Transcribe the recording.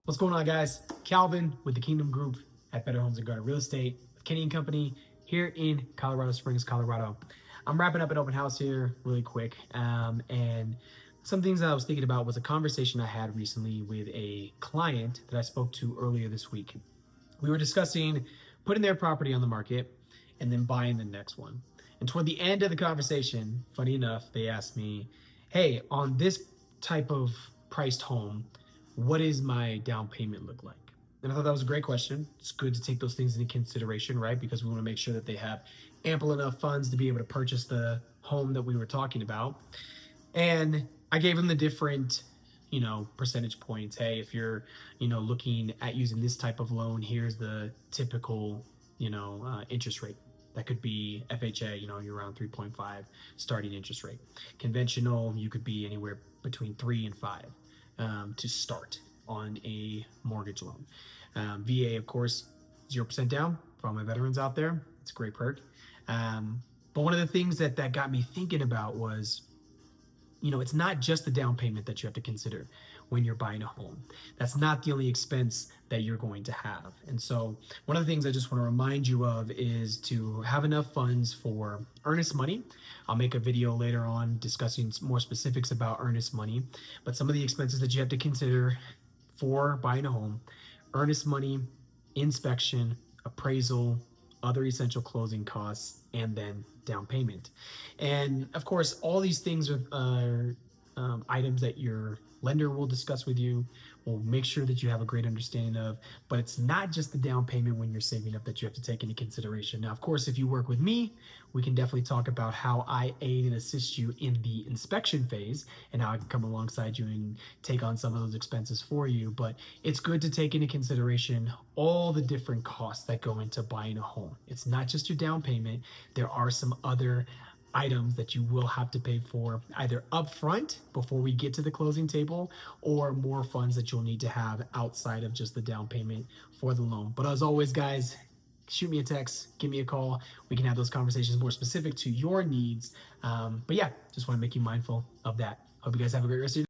What's going on, guys? Calvin with the Kingdom Group at Better Homes and Garden Real Estate with Kenny and Company here in Colorado Springs, Colorado. I'm wrapping up an open house here really quick. And some things that I was thinking about was a conversation I had recently with a client that I spoke to earlier this week. We were discussing putting their property on the market and then buying the next one. And toward the end of the conversation, funny enough, they asked me, hey, on this type of priced home, what does my down payment look like? And I thought that was a great question. It's good to take those things into consideration, right? Because we want to make sure that they have ample enough funds to be able to purchase the home that we were talking about. And I gave them the different, percentage points. Hey, if you're, looking at using this type of loan, here's the typical, interest rate. That could be FHA, you're around 3.5 starting interest rate. Conventional, you could be anywhere between 3 and 5 to start on a mortgage loan. VA, of course, 0% down for all my veterans out there. It's a great perk. But one of the things that got me thinking about was, it's not just the down payment that you have to consider when you're buying a home. That's not the only expense that you're going to have. And so one of the things I just want to remind you of is to have enough funds for earnest money. I'll make a video later on discussing more specifics about earnest money, but some of the expenses that you have to consider for buying a home: earnest money, inspection, appraisal, other essential closing costs, and then down payment. And of course, all these things are items that your lender will discuss with you. Will make sure that you have a great understanding of, but it's not just the down payment when you're saving up that you have to take into consideration. Now, of course, if you work with me, we can definitely talk about how I aid and assist you in the inspection phase and how I can come alongside you and take on some of those expenses for you. But it's good to take into consideration all the different costs that go into buying a home. It's not just your down payment. There are some other items that you will have to pay for either upfront before we get to the closing table, or more funds that you'll need to have outside of just the down payment for the loan. But as always, guys, shoot me a text, give me a call. We can have those conversations more specific to your needs. But yeah, just want to make you mindful of that. Hope you guys have a great rest of your day.